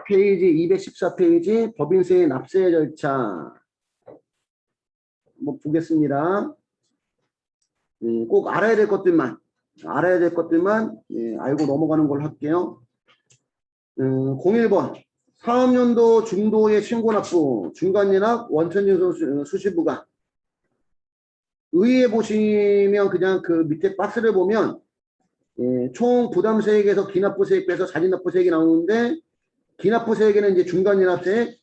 페이지 214페이지 법인세 납세 절차 보겠습니다. 꼭 알아야 될 것들만 알고 넘어가는 걸로 할게요. 01번 사업연도 중도의 신고납부 중간연합 원천징수 수시부가 의의에 보시면 그냥 그 밑에 박스를 보면 총 부담세액에서 기납부세액 빼서 자진납부세액이 나오는데 기납부세액에는 이제 중간연합세액,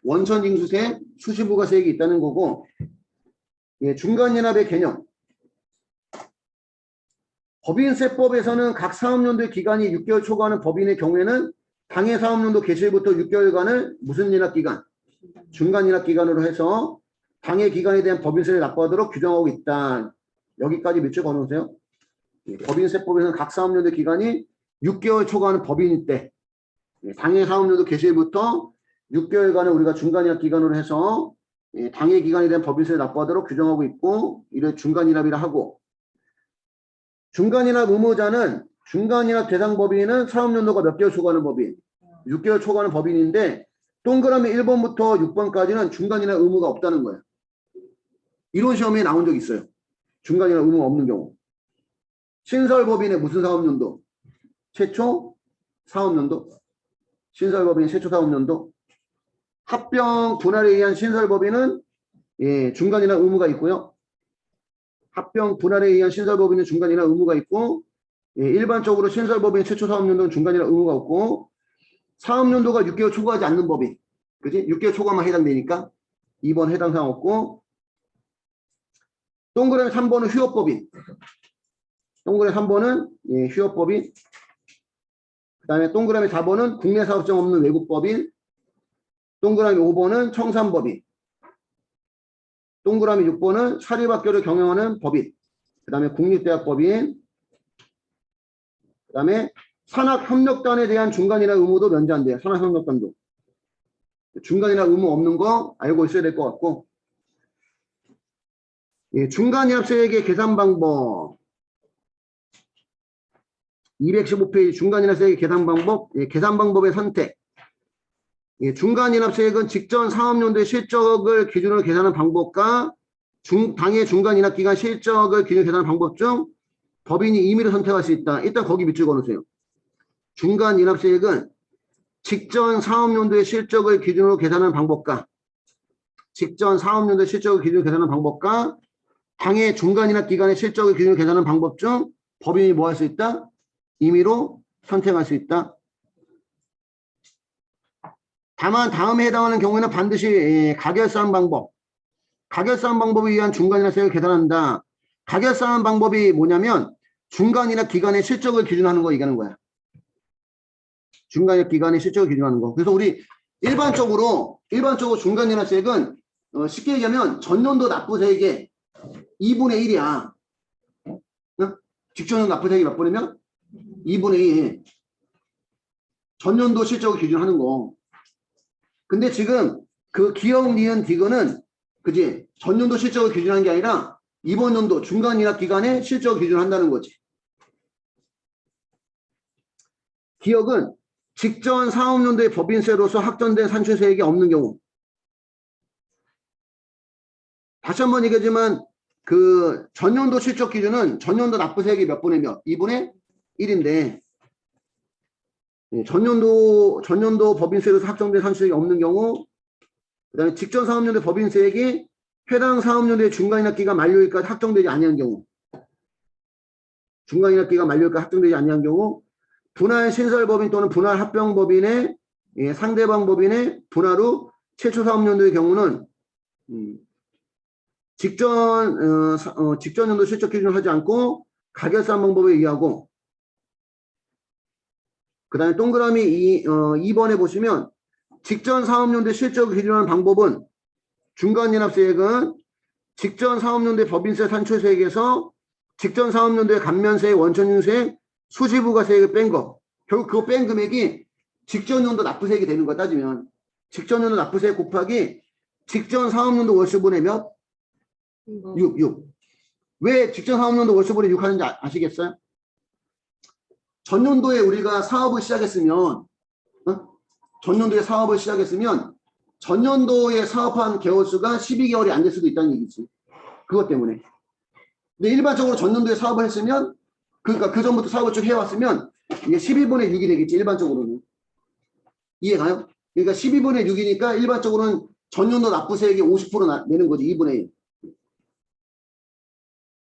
원천징수세액, 수시부가세액이 있다는 거고 중간연합의 개념 법인세법에서는 각 사업연도의 기간이 6개월 초과하는 법인의 경우에는 당해 사업연도 개시일부터 6개월간을 무슨 연합기간? 중간연합기간으로 해서 당해 기간에 대한 법인세를 납부하도록 규정하고 있다. 여기까지 몇 줄 걸어놓으세요. 법인세법에서는 각 사업연도 기간이 6개월 초과하는 법인일 때 당해 사업연도 개시일부터 6개월간을 우리가 중간연합기간으로 해서 당해 기간에 대한 법인세를 납부하도록 규정하고 있고 이를 중간연합이라 하고 중간연합 의무자는 중간연합 대상 법인은 사업연도가 몇 개월 초과하는 법인? 6개월 초과하는 법인인데 동그라미 1번부터 6번까지는 중간연합 의무가 없다는 거예요. 이론 시험에 나온 적 있어요. 중간연합 의무가 없는 경우. 신설법인의 무슨 사업연도? 최초 사업연도. 신설법인의 최초 사업연도. 합병 분할에 의한 신설법인은 중간연합 의무가 있고요. 합병 분할에 의한 신설법인은 중간연합 의무가 있고 일반적으로 신설법인의 최초 사업연도는 중간연합 의무가 없고 사업연도가 6개월 초과하지 않는 법인. 그지? 6개월 초과만 해당되니까 2번 해당 사항 없고 동그라미 3번은 휴업법인. 동그라미 3번은 휴업법인. 그 다음에 동그라미 4번은 국내 사업장 없는 외국법인. 동그라미 5번은 청산법인. 동그라미 6번은 사립학교를 경영하는 법인. 그 다음에 국립대학법인. 그 다음에 산학협력단에 대한 중간연합 의무도 면제한대요. 산학협력단도. 중간연합 의무 없는 거 알고 있어야 될 것 같고 중간연합세액의 계산 방법 215페이지 중간연합세액의 계산 방법 계산 방법의 선택 중간연합세액은 직전 사업연도의 실적을 기준으로 계산하는 방법과 당해 중간연합기간 실적을 기준으로 계산하는 방법 중 법인이 임의로 선택할 수 있다. 일단 거기 밑줄 그어놓으세요. 중간연합세액은 직전 사업연도의 실적을 기준으로 계산하는 방법과 직전 사업연도의 실적을 기준으로 계산하는 방법과 당해 중간연합기간의 실적을 기준으로 계산하는 방법 중 법인이 뭐 할 수 있다? 임의로 선택할 수 있다. 다만 다음에 해당하는 경우에는 반드시 가결사한 방법 가결사한 방법에 의한 중간연합세액을 계산한다. 가결사한 방법이 뭐냐면 중간연합기간의 실적을 기준으로 하는 거 얘기하는 거야. 중간연합기간의 실적을 기준으로 하는 거. 그래서 우리 일반적으로 중간연합세액은 쉽게 얘기하면 전년도 납부세액의 2분의 1이야. 직전년 납부세액이 몇 번이면? 2분의 1. 전년도 실적을 기준으로 하는 거. 근데 지금 그 기억, 니은, 디귿은 그지? 전년도 실적을 기준하는 게 아니라 이번 연도 중간연합기간의 실적을 기준으로 한다는 거지. 기억은 직전 사업연도의 법인세로서 확정된 산출세액이 없는 경우. 다시 한번 얘기하지만 그 전년도 실적 기준은 전년도 납부세액이 몇 분의 몇? 2분의 1인데 전년도 법인세로서 확정된 산출세액이 없는 경우 그 다음에 직전 사업연도의 법인세액이 해당 사업연도의 중간연합기간 만료일까지 확정되지 아니한 경우 중간연합기간 만료일까지 확정되지 아니한 경우 분할 신설법인 또는 분할 합병법인의 상대방 법인의 분할 후 최초 사업연도의 경우는 직전 연도 실적 기준을 하지 않고 가결사한 방법에 의하고 그 다음에 동그라미 2번에 보시면 직전 사업연도의 실적을 기준하는 방법은 중간연합세액은 직전 사업연도의 법인세 산출세액에서 직전 사업연도의 감면세액, 원천징수세액, 수시부가세액을 뺀 거. 결국 그거 뺀 금액이 직전 연도 납부세액이 되는 거 따지면 직전 연도 납부세액 곱하기 직전 사업연도 월수분의 몇? 6. 왜 직전 사업연도 월수분의 6 하는지 아시겠어요? 전년도에 우리가 사업을 시작했으면 전년도에 사업을 시작했으면 전년도에 사업한 개월 수가 12개월이 안 될 수도 있다는 얘기지. 그것 때문에. 근데 일반적으로 전년도에 사업을 했으면, 그러니까 그 전부터 사업을 쭉 해왔으면 이게 12분의 6이 되겠지, 일반적으로는. 이해가요? 그러니까 12분의 6이니까 일반적으로는 전년도 납부세액이 50% 내는 거지, 2분의 1.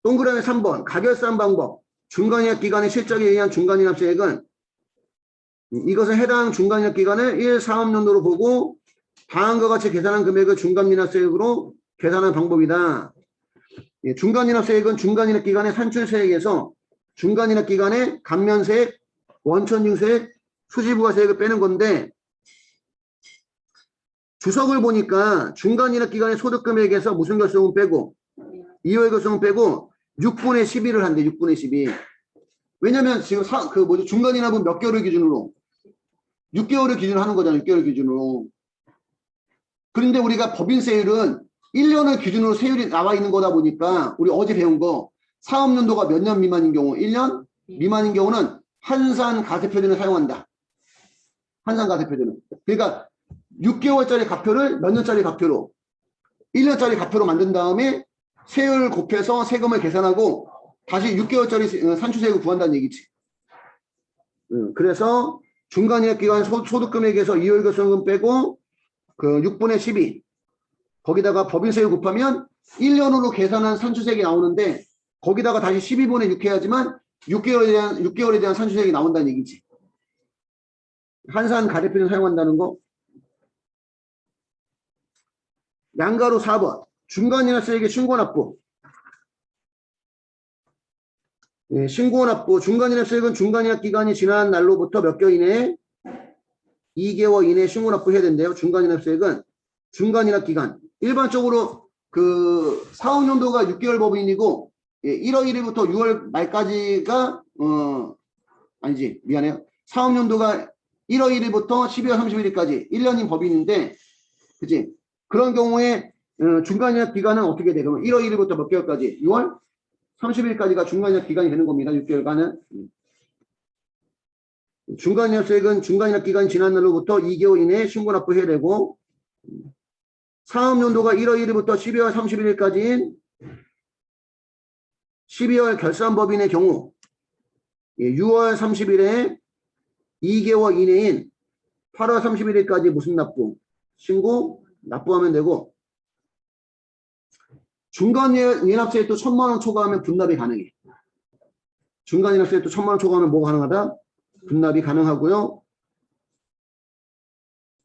동그라미 3번, 가결산 방법. 중간이납 기간의 실적에 의한 중간이납세액은 이것은 해당 중간이납 기간을 1 사업년도로 보고 다음과 같이 계산한 금액을 중간이납세액으로 계산하는 방법이다. 예, 중간이납세액은 중간이납 기간의 산출세액에서 중간이납 기간의 감면세액, 원천징수세액, 수지부가세액을 빼는 건데 주석을 보니까 중간이납 기간의 소득금액에서 무슨 결손은 빼고 이월 결손은 빼고 6분의 12를 한대. 6분의 12. 왜냐면 지금 중간이납은 몇 개월을 기준으로 6개월을 기준으로 하는 거잖아. 6개월 기준으로. 그런데 우리가 법인세율은 1년을 기준으로 세율이 나와 있는 거다 보니까 우리 어제 배운 거 사업연도가 몇 년 미만인 경우 1년 미만인 경우는 한산가세표준을 사용한다. 한산가세표준은. 그러니까 6개월짜리 가표를 몇 년짜리 가표로 1년짜리 가표로 만든 다음에 세율 곱해서 세금을 계산하고 다시 6개월짜리 산출세액을 구한다는 얘기지. 그래서 중간이납 기간 소득금액에서 이월결손금 빼고 그 6분의 12 거기다가 법인세율 곱하면 1년으로 계산한 산출세액이 나오는데 거기다가 다시 12분의 6 해야지만 6개월에 대한 산출세액이 나온다는 얘기지. 한산 가대표를 사용한다는 거. 양가로 4번. 중간이납세액의 신고납부. 예, 신고납부. 중간이납세액은 중간이납 기간이 지난 날로부터 몇 개월 이내에 2개월 이내에 신고납부해야 된대요. 중간이납세액은 중간이납 기간. 일반적으로 그 사업연도가 6개월 법인이고 1월 1일부터 6월 말까지가 아니지 미안해요. 사업연도가 1월 1일부터 12월 31일까지 1년인 법인인데 그치? 그런 경우에 중간이납 기간은 어떻게 돼? 그러면 1월 1일부터 몇 개월까지? 6월 30일까지가 중간이납 기간이 되는 겁니다. 6개월간은. 중간이납세액은 중간이납 기간이 지난 날로부터 2개월 이내에 신고납부해야 되고 사업연도가 1월 1일부터 12월 31일까지인 12월 결산법인의 경우 6월 30일에 2개월 이내인 8월 31일까지 무슨 납부? 신고 납부하면 되고 중간이납세액도 1,000만 원 초과하면 분납이 가능해. 중간이납세액도 1,000만 원 초과하면 뭐가 가능하다? 분납이 가능하고요.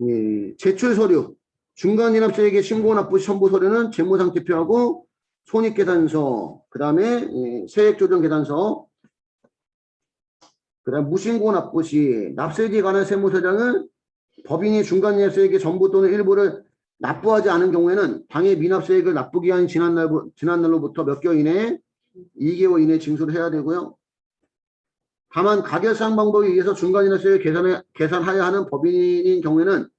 예, 제출 서류. 중간이납세액의 신고납부 첨부 서류는 재무상태표하고 손익계산서, 그 다음에 세액조정계산서, 그 다음 무신고납부 시 납세지에 관한 세무서장은 법인이 중간이납세액의 전부 또는 일부를 납부하지 않은 경우에는 당해 미납세액을 납부기한이 지난 날로부터 몇 개월 이내에 2개월 이내에 징수를 해야 되고요. 다만 가결상 방법에 의해서 중간이납세액을 계산하여야 하는 법인인 경우에는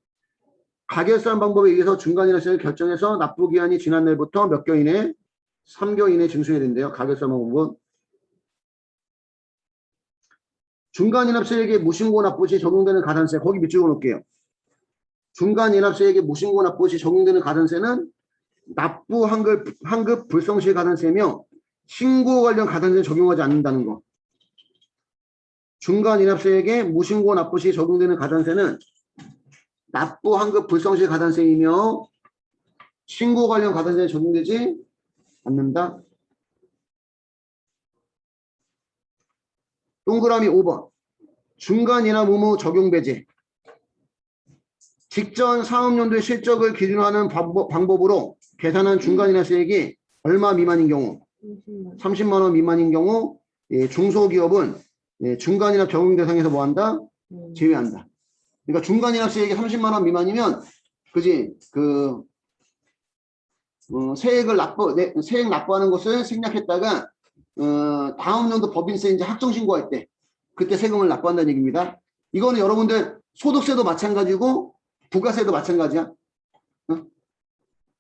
가결상 방법에 의해서 중간이납세액을 결정해서 납부기한이 지난 날부터 몇 개월 이내에 3개월 이내에 징수해야 된대요. 가결상 방법은. 중간이납세액의 무신고 납부 시 적용되는 가산세 거기 밑줄어 놓을게요. 중간이납세액의 무신고 납부 시 적용되는 가산세는 납부 환급 불성시 가산세며 신고 관련 가산세는 적용하지 않는다는 거. 중간이납세액의 무신고 납부 시 적용되는 가산세는 납부 환급 불성시 가산세이며 신고 관련 가산세는 적용되지 않는다. 동그라미 5번. 중간이납 의무 적용 배제. 직전 사업연도의 실적을 기준으로 하는 방법으로 계산한 중간이납세액이 얼마 미만인 경우 30만 원 미만인 경우 중소기업은 중간이납 적용 대상에서 뭐한다? 제외한다. 그러니까 중간이납세액이 30만 원 미만이면 그지 세액 납부하는 것을 생략했다가 다음 연도 법인세 이제 확정 신고할 때 그때 세금을 납부한다는 얘기입니다. 이거는 여러분들 소득세도 마찬가지고 부가세도 마찬가지야.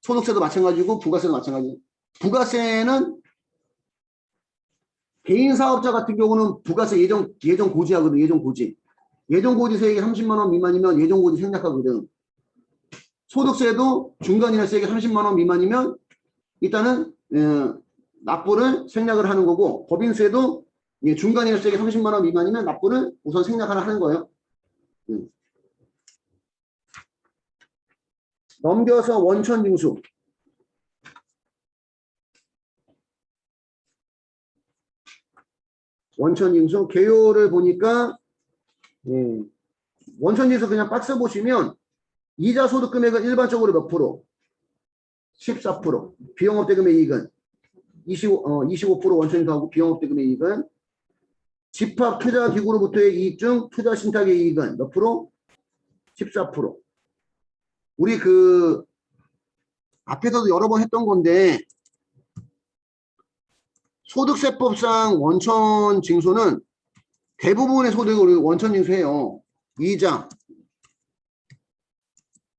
소득세도 마찬가지고 부가세도 마찬가지. 부가세는 개인 사업자 같은 경우는 부가세 예정 고지하거든. 예정 고지. 예정고지세액이 30만 원 미만이면 예정고지 생략하거든. 소득세도 중간이나세액이 30만 원 미만이면 일단은 납부를 생략을 하는 거고, 법인세도 중간이나세액이 30만 원 미만이면 납부를 우선 생략하라 하는 거예요. 넘겨서 원천징수. 원천징수 개요를 보니까 원천징수 그냥 박스 보시면 이자 소득 금액은 일반적으로 몇 프로? 14%. 비영업대금의 이익은 25% 원천징수하고 비영업대금의 이익은 집합 투자 기구로부터의 이익 중 투자 신탁의 이익은 몇 프로? 14%. 우리 그 앞에서도 여러 번 했던 건데 소득세법상 원천징수는 대부분의 소득을 우리 원천징수해요. 이자,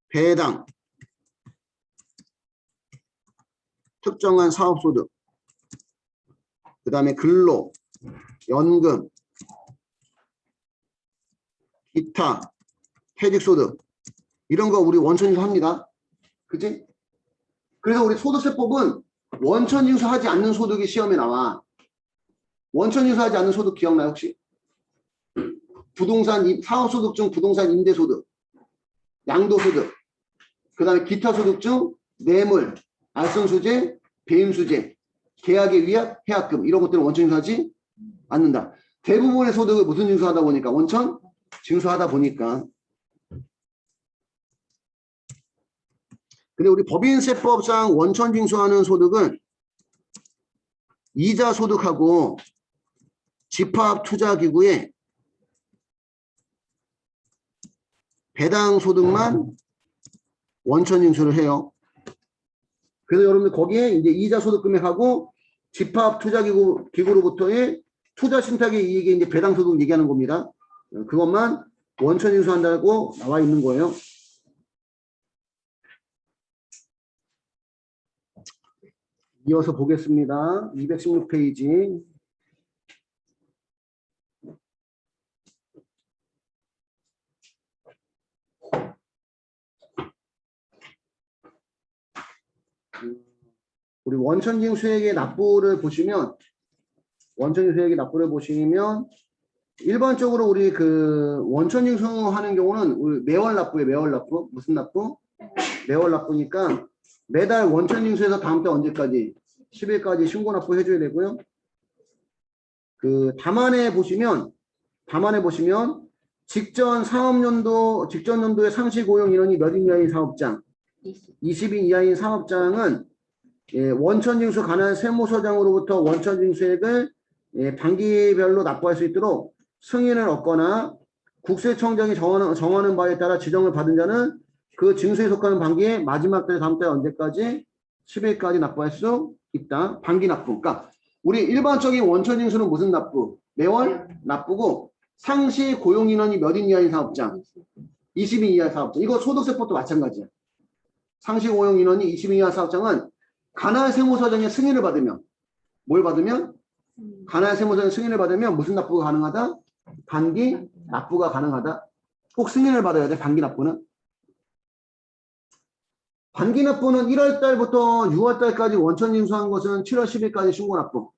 배당, 특정한 사업소득, 그 다음에 근로, 연금, 기타, 퇴직소득 이런 거 우리 원천징수 합니다. 그치? 그래서 우리 소득세법은 원천징수 하지 않는 소득이 시험에 나와. 원천징수 하지 않는 소득 기억나요 혹시? 부동산, 사업소득 중 부동산 임대소득, 양도소득, 그 다음에 기타 소득 중 뇌물, 알선수재, 배임수재, 계약의 위약, 해약금 이런 것들은 원천징수하지 않는다. 대부분의 소득을 무슨 징수하다 보니까 원천 징수하다 보니까. 근데 우리 법인세법상 원천 징수하는 소득은 이자 소득하고 집합 투자 기구의 배당 소득만 원천 징수를 해요. 그래서 여러분들 거기에 이제 이자 소득 금액하고 집합 투자 기구로부터의 투자 신탁의 이익에 이제 배당 소득 얘기하는 겁니다. 그것만 원천 징수한다고 나와 있는 거예요. 이어서 보겠습니다. 216페이지. 우리 원천징수액의 납부를 보시면 일반적으로 우리 그 원천징수하는 경우는 우리 매월 납부예요. 매월 납부. 무슨 납부? 매월 납부니까 매달 원천징수해서 다음 달 언제까지? 10일까지 신고 납부 해줘야 되고요. 그 담안에 보시면 직전 연도의 상시 고용 인원이 몇 인 이하인 사업장, 20인 이하인 사업장은 원천징수 관한 세무서장으로부터 원천징수액을 반기별로 납부할 수 있도록 승인을 얻거나 국세청장이 정하는 바에 따라 지정을 받은 자는 그 징수에 속하는 반기의 마지막 달 다음 달 언제까지? 10일까지 납부할 수 있다. 반기 납부. 그러니까 우리 일반적인 원천징수는 무슨 납부? 매월 납부고 상시 고용 인원이 몇 인 이하인 사업장? 20인 이하 사업장. 이거 소득세법도 마찬가지야. 상시 고용 인원이 20인 이하 사업장은 관할 세무서장의 승인을 받으면 뭘 받으면? 관할 세무서장의 승인을 받으면 무슨 납부가 가능하다? 반기 납부가 가능하다. 꼭 승인을 받아야 돼. 반기 납부는. 반기 납부는 1월 달부터 6월 달까지 원천징수한 것은 7월 10일까지 신고 납부.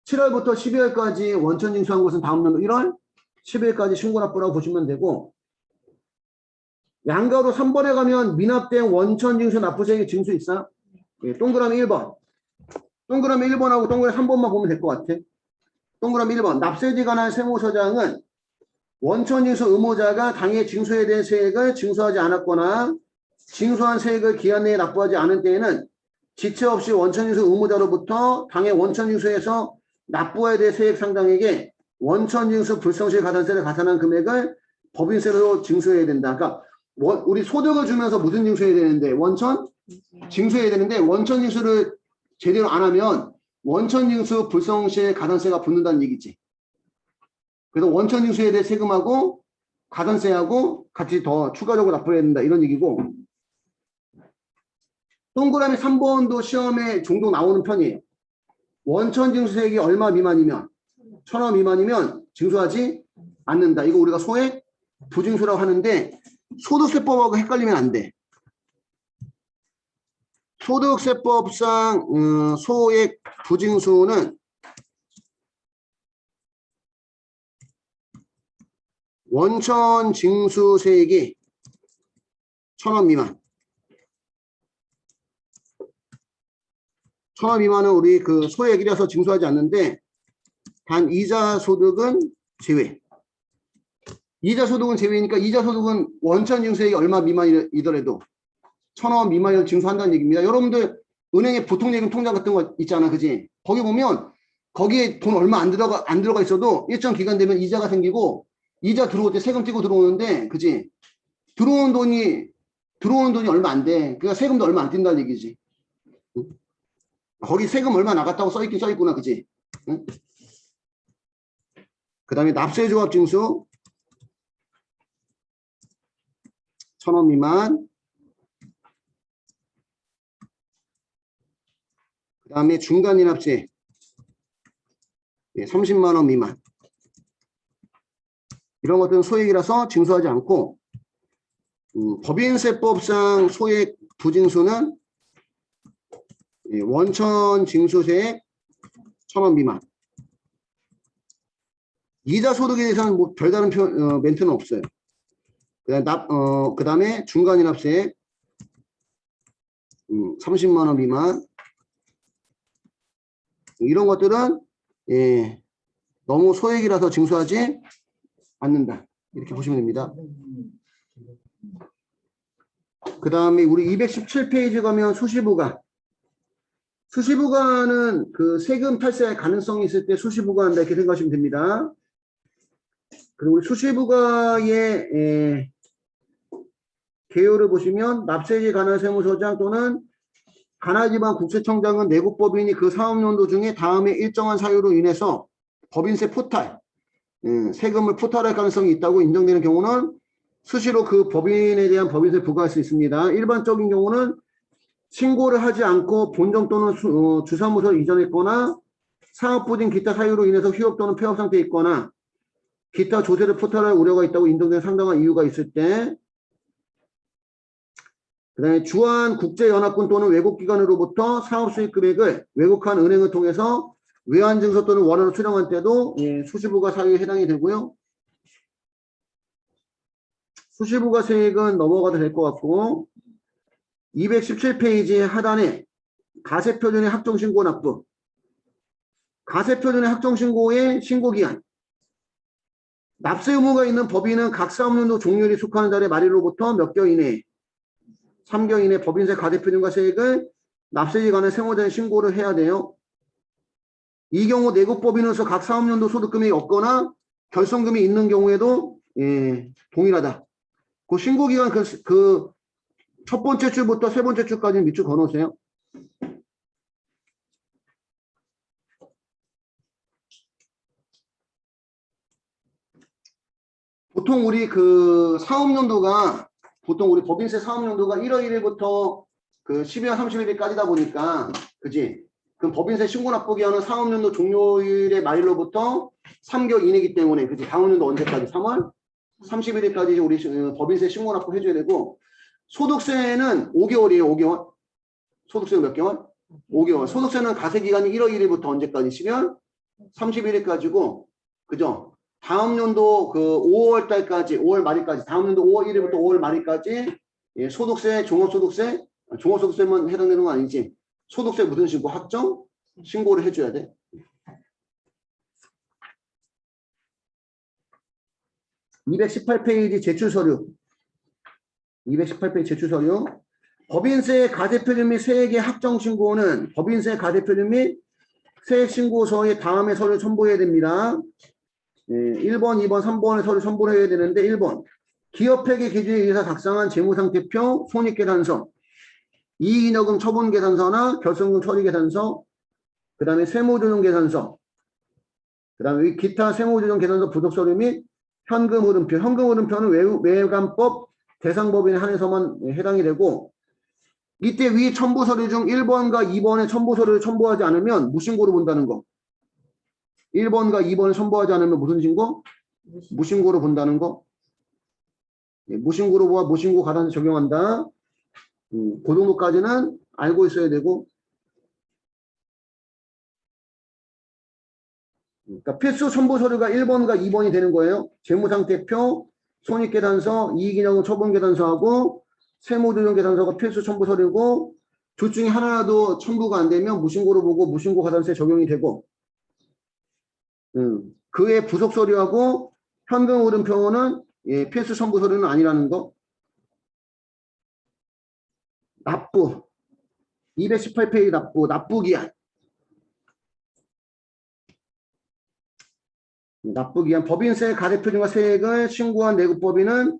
7월부터 12월까지 원천징수한 것은 다음 연도 1월 10일까지 신고 납부라고 보시면 되고, 양가로 3번에 가면 미납된 원천징수 납부세액의 징수 있어요? 동그라미 1번. 동그라미 1번하고 동그라미 3번만 보면 될 것 같아. 동그라미 1번. 납세지 관한 세무서장은 원천징수 의무자가 당해 징수에 대한 세액을 징수하지 않았거나 징수한 세액을 기한 내에 납부하지 않은 때에는 지체 없이 원천징수 의무자로부터 당해 원천징수에서 납부해야 될 세액 상당에게 원천징수 불성실 가산세를 가산한 금액을 법인세로 징수해야 된다. 그러니까 우리 소득을 주면서 무슨 징수해야 되는데? 원천 징수해야 되는데 원천징수를 제대로 안 하면 원천징수 불성실 가산세가 붙는다는 얘기지. 그래서 원천징수에 대해 세금하고 가산세하고 같이 더 추가적으로 납부해야 된다 이런 얘기고, 동그라미 3번도 시험에 종종 나오는 편이에요. 원천징수세액이 얼마 미만이면 1,000원 미만이면 징수하지 않는다. 이거 우리가 소액 부징수라고 하는데 소득세법하고 헷갈리면 안 돼. 소득세법상 소액 부징수는 원천 징수세액이 1,000원 미만. 1,000원 미만은 우리 그 소액이라서 징수하지 않는데 단 이자 소득은 제외. 이자 소득은 제외니까 이자 소득은 원천 징수세액이 얼마 미만이더라도 1,000원 미만을 징수한다는 얘기입니다. 여러분들 은행에 보통 예금 통장 같은 거 있잖아, 그지? 거기 보면 거기에 돈 얼마 안 들어가 있어도 일정 기간 되면 이자가 생기고 이자 들어올 때 세금 떼고 들어오는데, 그지? 들어오는 돈이 얼마 안 돼. 그러니까 세금도 얼마 안 뛴다는 얘기지. 응? 거기 세금 얼마 나갔다고 써있긴 써있구나, 그지? 응? 그 다음에 납세조합징수 1,000원 미만. 그 다음에 중간이납세 30만 원 미만. 이런 것들은 소액이라서 징수하지 않고 법인세법상 소액 부징수는 원천 징수세액 1,000원 미만. 이자 소득에 대해서는 뭐 별다른 멘트는 없어요. 그 다음에 중간이납세 30만 원 미만. 이런 것들은 너무 소액이라서 징수하지 않는다. 이렇게 보시면 됩니다. 그 다음에 우리 217페이지 가면 수시부가. 수시부가는 그 세금 탈세할 가능성이 있을 때 수시부가한다 이렇게 생각하시면 됩니다. 그리고 우리 수시부가의 개요를 보시면 납세지 관할 세무서장 또는 관할지방 국세청장은 내국법인이 그 사업연도 중에 다음에 일정한 사유로 인해서 법인세 포탈, 세금을 포탈할 가능성이 있다고 인정되는 경우는 수시로 그 법인에 대한 법인세 부과할 수 있습니다. 일반적인 경우는 신고를 하지 않고 본점 또는 주사무소를 이전했거나 사업부진 기타 사유로 인해서 휴업 또는 폐업 상태에 있거나 기타 조세를 포탈할 우려가 있다고 인정되는 상당한 이유가 있을 때, 그 다음에 주한 국제연합군 또는 외국기관으로부터 사업수익 금액을 외국한 은행을 통해서 외환증서 또는 원화로 출영한 때도 수시부가 사유에 해당이 되고요. 수시부가 세액은 넘어가도 될 것 같고, 217페이지 하단에 가세표준의 학종신고 납부. 가세표준의 학종신고의 신고기한. 납세 의무가 있는 법인은 각 사업연도 종료일이 속하는 달의 말일로부터 몇 개월 이내에 3개월 이내 법인세 가세표준과 세액을 납세지 관한 세무자에 신고를 해야 돼요. 이 경우 내국법인으로서 각 사업연도 소득금이 없거나 결손금이 있는 경우에도 동일하다. 그 신고기간 그 첫 번째 줄부터 세 번째 줄까지 밑줄 그어놓으세요. 보통 우리 그 사업연도가 보통 우리 법인세 사업연도가 1월 1일부터 그 12월 31일까지다 보니까, 그지? 그럼 법인세 신고 납부 기한은 사업연도 종료일의 말일로부터 3개월 이내이기 때문에, 그지? 다음 연도 언제까지? 3월 31일까지 우리 법인세 신고 납부 해줘야 되고, 소득세는 5개월이에요. 5개월. 소득세는 몇 개월? 5개월. 소득세는 가세 기간이 1월 1일부터 언제까지? 12월 31일까지고, 그죠? 다음 연도 그 5월 달까지, 5월 말일까지, 다음 연도 5월 1일부터 5월 말일까지 소득세, 종합소득세만 해당되는 건 아니지. 소득세 무슨 신고? 확정 신고를 해줘야 돼. (218페이지) 제출서류. 218페이지 제출서류. 법인세 가세표준 및 세액의 확정신고는 법인세 가세표준 및 세액신고서의 다음에 서류 첨부해야 됩니다. 1번, 2번, 3번의 서류 첨부를 해야 되는데, 1번 기업회계 기준에 의해서 작성한 재무상태표, 손익계산서, 이익잉여금 처분계산서나 결손금 처리계산서, 그 다음에 세무조정계산서, 그 다음에 기타 세무조정계산서 부속서류 및 현금흐름표. 현금흐름표는 외관법 대상법인에 한해서만 해당이 되고, 이때 위 첨부서류 중 1번과 2번의 첨부서류를 첨부하지 않으면 무신고로 본다는 거. 1번과 2번을 첨부하지 않으면 무슨 신고? 무신고로 본다는 거. 예, 무신고로 무신고 가산세 적용한다. 그 정도까지는 알고 있어야 되고. 그러니까 필수 첨부 서류가 1번과 2번이 되는 거예요. 재무상태표, 손익계산서, 이익인하고 처분계산서하고 세무조정계산서가 필수 첨부 서류고, 둘 중에 하나라도 첨부가 안 되면 무신고로 보고 무신고 가산세 적용이 되고, 그 외 부속 서류하고 현금 흐름표는 예, 필수 첨부 서류는 아니라는 거. 납부 218페이지 납부기한. 납부기한 법인세 가대표준과 세액을 신고한 내국법인은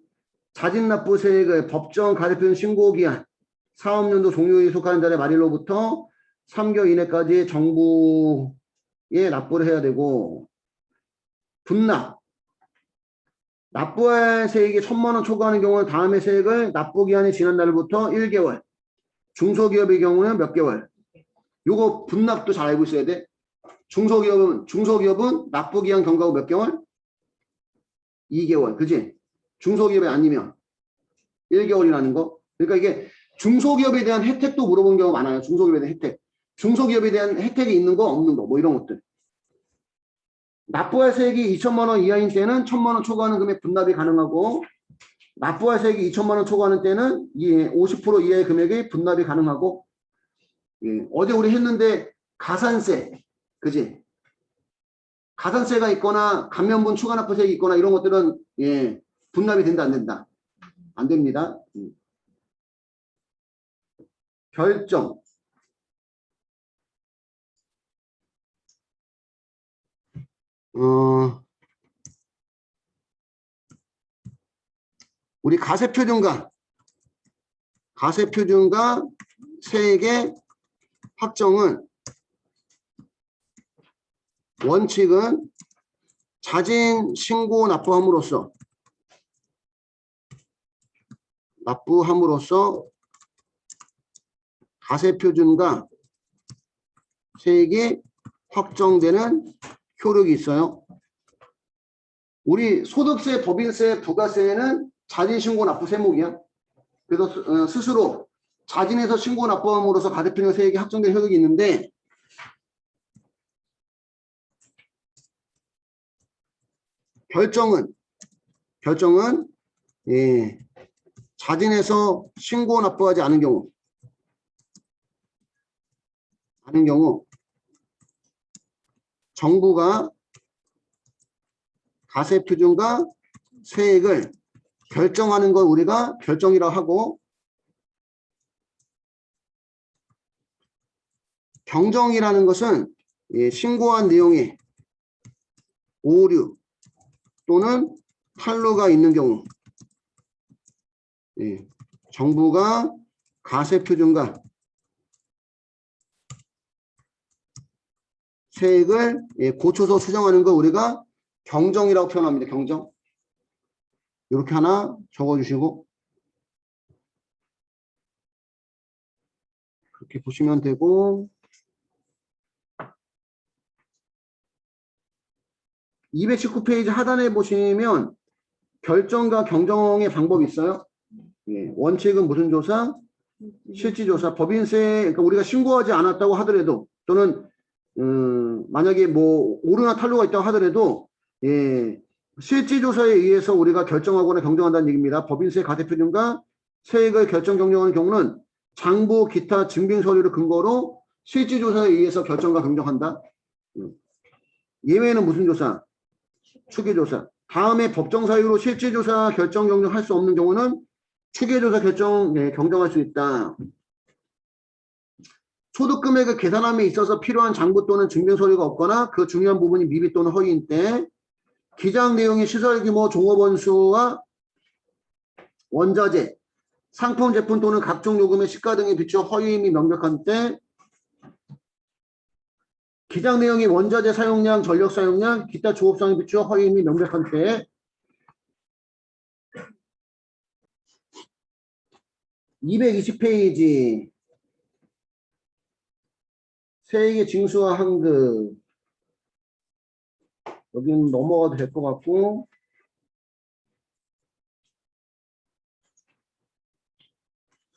자진납부 세액을 법정 가대표준 신고기한 사업연도 종료에 속하는 달의 말일로부터 3개월 이내까지 정부에 납부를 해야 되고, 분납 납부할 세액이 1,000만 원 초과하는 경우는 다음의 세액을 납부기한이 지난 날부터 1개월, 중소기업의 경우는 몇 개월. 요거 분납도 잘 알고 있어야 돼. 중소기업은 납부기한 경과후 몇 개월? 2개월. 그지? 중소기업이 아니면 1개월이라는 거. 그러니까 이게 중소기업에 대한 혜택도 물어본 경우가 많아요. 중소기업에 대한 혜택. 중소기업에 대한 혜택이 있는 거 없는 거 뭐 이런 것들. 납부할 세액이 2천만 원 이하인 때는 1,000만 원 초과하는 금액 분납이 가능하고, 납부할 세액이 2천만 원 초과하는 때는 50% 이하의 금액이 분납이 가능하고, 예, 어제 우리 했는데 가산세, 그지? 가산세가 있거나 감면분 추가납부세액이 있거나 이런 것들은 예, 분납이 된다 안 된다? 안 됩니다. 결정. 우리 가세표준과 세액의 확정은 원칙은 자진 신고 납부함으로써 가세표준과 세액이 확정되는 효력이 있어요. 우리 소득세, 법인세, 부가세는 자진 신고 납부 세목이야. 그래서 스스로 자진해서 신고 납부함으로써 가세표준 세액이 확정된 효력이 있는데, 결정은 예, 자진해서 신고 납부하지 않은 경우 정부가 가세표준과 세액을 결정하는 걸 우리가 결정이라고 하고, 경정이라는 것은 예, 신고한 내용에 오류 또는 탈루가 있는 경우, 예, 정부가 가세표준과 세액을 예, 고쳐서 수정하는 걸 우리가 경정이라고 표현합니다. 경정. 이렇게 하나 적어주시고, 그렇게 보시면 되고, 219페이지 하단에 보시면 결정과 경정의 방법이 있어요. 예, 원칙은 무슨 조사? 실질조사. 법인세, 그러니까 우리가 신고하지 않았다고 하더라도, 또는 만약에 뭐 오류나 탈루가 있다고 하더라도 예, 실질조사에 의해서 우리가 결정하거나 경정한다는 얘기입니다. 법인세 가세표준과 세액을 결정 경정하는 경우는 장부 기타 증빙 서류를 근거로 실질조사에 의해서 결정과 경정한다. 예외는 무슨 조사? 추계조사. 다음에 법정 사유로 실질조사 결정 경정할 수 없는 경우는 추계조사 결정 예, 경정할 수 있다. 소득금액을 계산함에 있어서 필요한 장부 또는 증빙 서류가 없거나 그 중요한 부분이 미비 또는 허위인 때, 기장 내용의 시설 규모, 종업원수와 원자재, 상품 제품 또는 각종 요금의 시가 등에 비추어 허위임이 명백한 때, 기장 내용의 원자재 사용량, 전력 사용량, 기타 조업상에 비추어 허위임이 명백한 때, 220페이지 세액의 징수와 환급, 여기는 넘어가도 될 것 같고,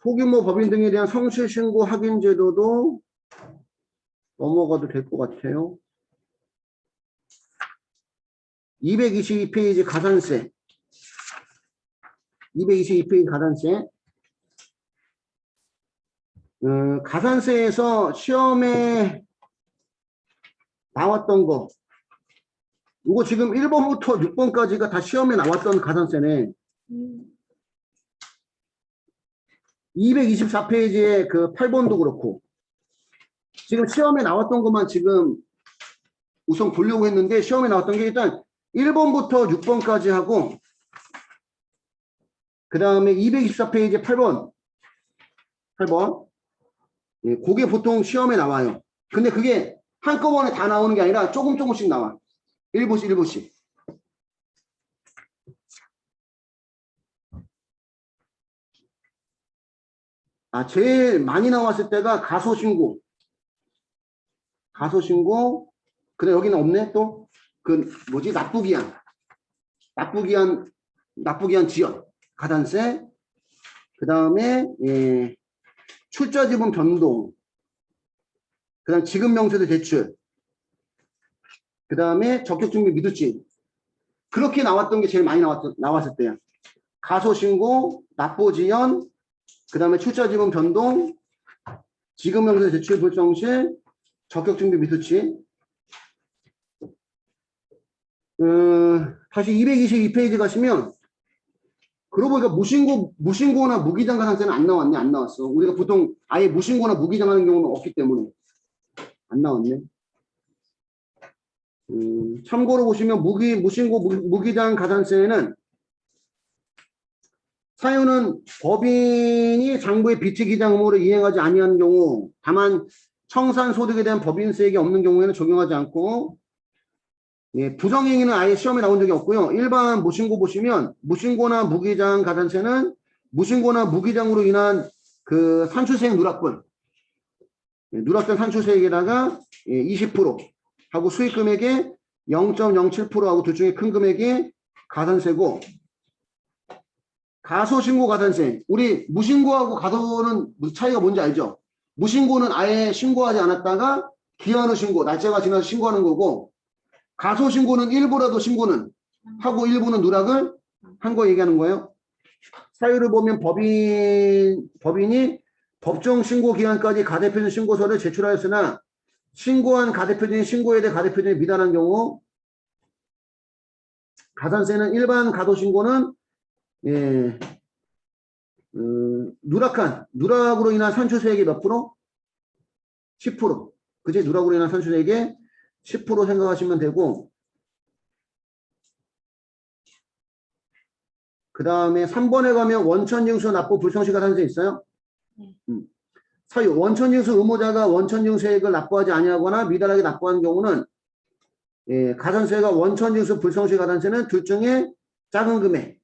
소규모 법인 등에 대한 성실신고 확인 제도도 넘어가도 될 것 같아요. 222페이지 가산세. 222페이지 가산세. 가산세에서 시험에 나왔던 거. 이거 지금 1번부터 6번까지가 다 시험에 나왔던 가산세네. 224페이지에 그 8번도 그렇고. 지금 시험에 나왔던 것만 지금 우선 보려고 했는데 시험에 나왔던 게 일단 1번부터 6번까지 하고 그 다음에 224페이지 8번. 예, 그게 보통 시험에 나와요. 근데 그게 한꺼번에 다 나오는 게 아니라 조금씩 나와. 1부씩. 제일 많이 나왔을 때가 가소신고. 그래, 여기는 없네, 또. 납부기한 지연. 가산세. 그 다음에, 출자지분 변동. 그 다음 지급명세대 대출. 그 다음에 적격증빙 미두치. 그렇게 나왔던 게 제일 많이 나왔을 때야. 가소신고, 납부지연, 그 다음에 출자지분 변동, 지급명세 대출 불성실, 적격증빙 미두치. 다시 222페이지 가시면 그러고 보니까 무신고나 무기장 가산세는 안 나왔네. 안 나왔어. 우리가 보통 아예 무신고나 무기장 하는 경우는 없기 때문에 안 나왔네. 참고로 보시면 무신고 무기장 가산세는 사유는 법인이 장부의 비치기장 의무를 이행하지 아니하는 경우, 다만 청산 소득에 대한 법인세액이 없는 경우에는 적용하지 않고, 예, 부정행위는 아예 시험에 나온 적이 없고요. 일반 무신고 보시면 무신고나 무기장 가산세는 무신고나 무기장으로 인한 그 산출세액 누락분, 예, 누락된 산출세액에다가 20% 하고 수익금액의 0.07%하고 둘 중에 큰 금액이 가산세고, 가소신고 가산세. 우리 무신고하고 가소는 차이가 뭔지 알죠? 무신고는 아예 신고하지 않았다가 기한후 신고, 날짜가 지나서 신고하는 거고, 가소신고는 일부라도 신고는 하고 일부는 누락을 한 거 얘기하는 거예요. 사유를 보면 법인이 법정 신고 기한까지 가대표준 신고서를 제출하였으나 신고한 가대표준이 신고에 대해 가대표준이 미달한 경우, 가산세는 일반 가소신고는 예, 누락으로 인한 산출세액이 몇 프로? 10%. 그치? 누락으로 인한 산출세액의 10% 생각하시면 되고, 그 다음에 3번에 가면 원천징수 납부 불성시 가산세 있어요? 사유, 원천징수 의무자가 원천징수세액을 납부하지 아니하거나 미달하게 납부한 경우는 예, 가산세가 원천징수 불성시 가산세는 둘 중에 작은 금액,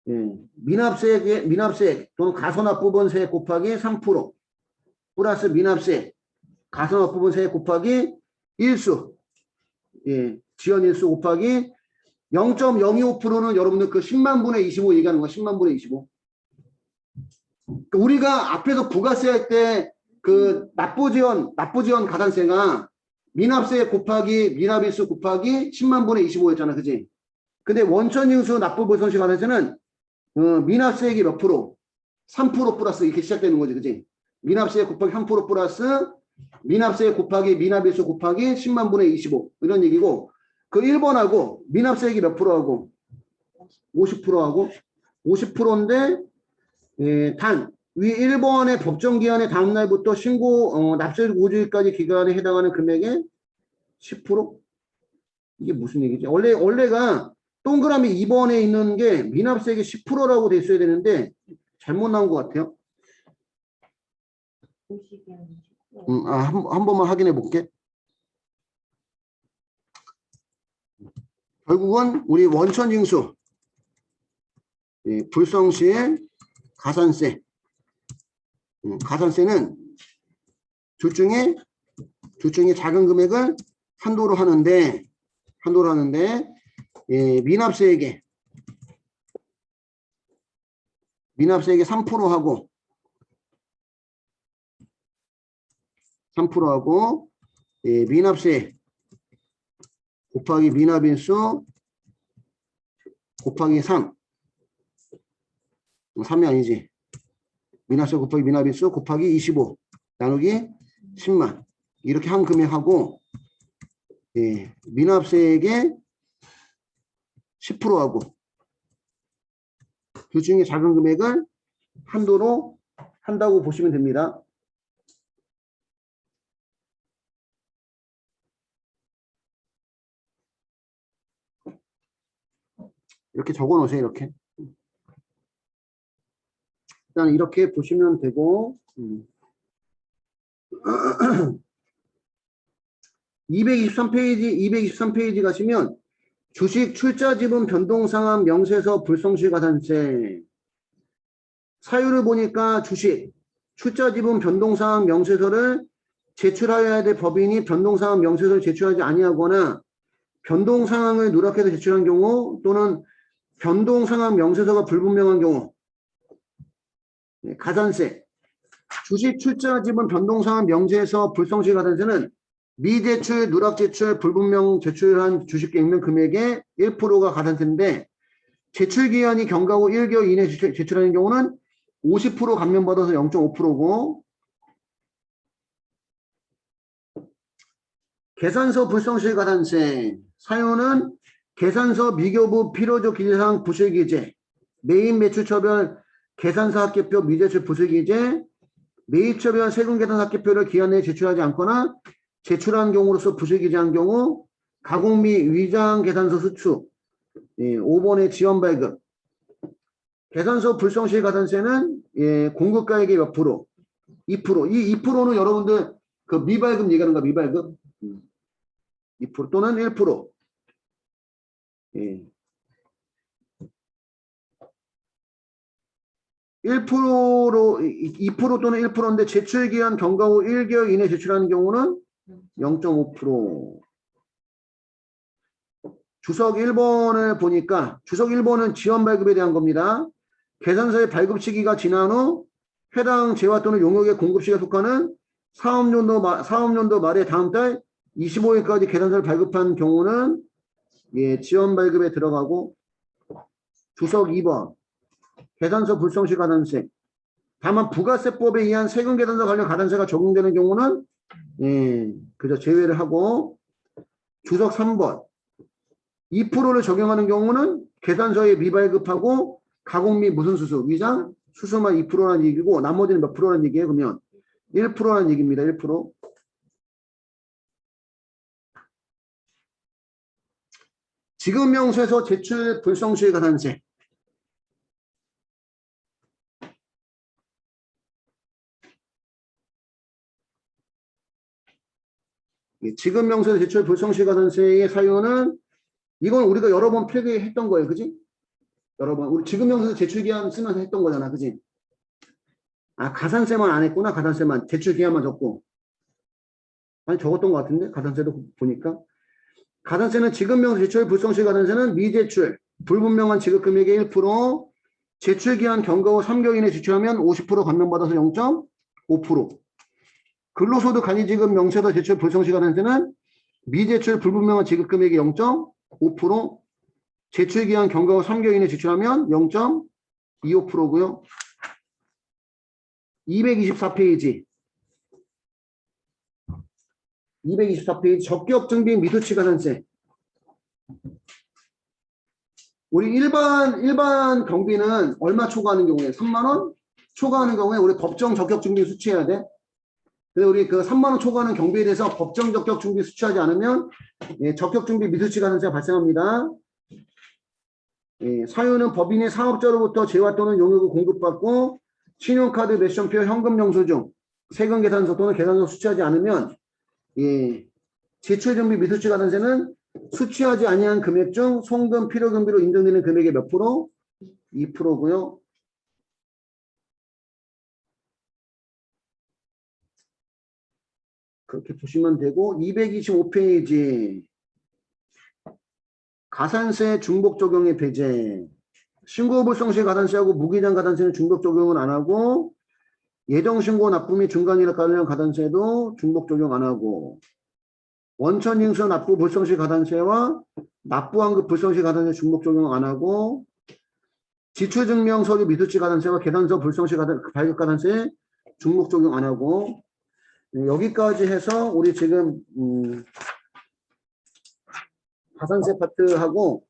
예, 미납세액 또는 가소납부분 세액 곱하기 3% 플러스 미납세액, 가소납부분 세액 곱하기 일수, 예, 지연일수 곱하기 0.025%는 여러분들 그 10만 분의 25 얘기하는 거야. 10만 분의 25. 우리가 앞에서 부가세 할 때 그 납부지연 가산세가 미납세액 곱하기 미납일수 곱하기 10만 분의 25였잖아. 그지? 근데 원천징수 납부불성시 가산세는 미납세액이 몇 프로? 3% 플러스 이렇게 시작되는 거지. 그지? 미납세액 곱하기 3% 플러스 미납세액 곱하기 미납일수 곱하기 10만 분의 25 이런 얘기고, 그 1번하고 미납세액이 몇 프로하고 50%하고 50%인데 예, 단 위 1번의 법정기한의 다음날부터 신고 납세일 5주일까지 기간에 해당하는 금액의 10%? 이게 무슨 얘기지? 원래가 동그라미 2번에 있는 게 미납세액이 10%라고 돼 있어야 되는데 잘못 나온 것 같아요. 한 번만 확인해 볼게. 결국은 우리 원천징수, 예, 불성시의 가산세, 가산세는 둘 중에 작은 금액을 한도로 하는데 예, 미납세액의 3%하고 3%하고 예, 미납세 곱하기 미납인수 곱하기 3. 3이 아니지. 미납세 곱하기 미납인수 곱하기 25 나누기 10만. 이렇게 한 금액하고 예, 미납세액의 10%하고 그 중에 작은 금액을 한도로 한다고 보시면 됩니다. 이렇게 적어 놓으세요. 이렇게. 일단 이렇게 보시면 되고 223페이지 가시면 주식 출자 지분 변동 상환 명세서 불성시 가산세 사유를 보니까 주식 출자 지분 변동 상환 명세서를 제출하여야 될 법인이 변동 상환 명세서를 제출하지 아니하거나 변동 상황을 누락해서 제출한 경우 또는 변동 상환 명세서가 불분명한 경우 가산세 주식 출자 지분 변동 상환 명세서 불성시 가산세는 미제출, 누락제출, 불분명 제출한 주식액면 금액의 1%가 가산세인데 제출기한이 경과 후 1개월 이내 제출하는 경우는 50% 감면받아서 0.5%고 계산서 불성실 가산세 사유는 계산서 미교부 필요적 기재사항 부실기재 매입 매출처별 계산서 합계표 미제출 부실기재 매입처별 세금계산 합계표를 기한 내에 제출하지 않거나 제출한 경우로서 부실기재한 경우 가공 및 위장 계산서 수축 5번의 지원 발급 계산서 불성실 가산세는 공급가액의 몇 프로? 2%. 이 2%는 여러분들 그 미발급 얘기하는 거야. 미발급 2% 또는 1%. 1%로 2% 또는 1%인데 제출기한 경과 후 1개월 이내 제출하는 경우는 0.5%. 주석 1번을 보니까 주석 1번은 지원 발급에 대한 겁니다. 계산서의 발급 시기가 지난 후 해당 재화 또는 용역의 공급 시기에 속하는 사업연도 말에 다음 달 25일까지 계산서를 발급한 경우는 지원 발급에 들어가고 주석 2번 계산서 불성시 가산세 다만 부가세법에 의한 세금 계산서 관련 가산세가 적용되는 경우는 그저 제외를 하고 주석 3번 2%를 적용하는 경우는 계산서에 미발급하고 가공 및 무슨 수수 위장 수수만 2%라는 얘기고 나머지는 몇 프로라는 얘기예요? 그러면 1%라는 얘기입니다. 1%. 지급명세서 제출 불성시 가산세 지급명세서 제출 불성시 가산세의 사유는 이건 우리가 여러 번 필기했던 거예요. 그지? 여러 번. 우리 지급명세서 제출기한 쓰면서 했던 거잖아. 그지? 아, 가산세만 안 했구나. 가산세만. 제출기한만 적고. 아니, 적었던 것 같은데? 가산세도 보니까. 가산세는 지급명세 제출 불성시 가산세는 미제출, 불분명한 지급금액의 1%, 제출기한 경과 후 3개월 이내 제출하면 50% 감면받아서 0.5%. 근로소득 간이지급 명세서 제출 불성시 가산세는 미제출 불분명한 지급금액의 0.5%, 제출기한 경과 후 3개월 이내 제출하면 0.25%고요. 224페이지. 224페이지 적격 증빙 미수치 가산세. 우리 일반 경비는 얼마 초과하는 경우에 3만 원 초과하는 경우에 우리 법정 적격 증빙 수취해야 돼. 근데 우리 그 3만 원 초과하는 경비에 대해서 법정 적격 증빙 수취하지 않으면 적격 증빙 미수치 가산세가 발생합니다. 사유는 법인이 사업자로부터 재화 또는 용역을 공급받고 신용카드 매션표 현금 영수증 세금 계산서 또는 계산서 수취하지 않으면 제출 정비 미수치 가산세는 수취하지 아니한 금액 중 송금 필요금비로 인정되는 금액의 몇 프로? 2%고요. 그렇게 보시면 되고 225페이지 가산세 중복 적용의 배제 신고불성시 가산세하고 무기장 가산세는 중복 적용은 안 하고 예정신고 납부 및 중간이나 관련 가산세도 중복 적용 안 하고 원천징수 납부 불성시 가산세와 납부환급 불성시 가산세 중복 적용 안 하고 지출증명 서류 미수치 가산세와 계산서 불성시 발급 가산세 중복 적용 안 하고 여기까지 해서 우리 지금 가산세 파트하고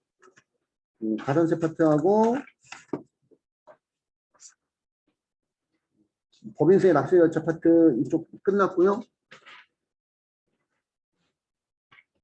법인세 납세 절차 파트 이쪽 끝났고요.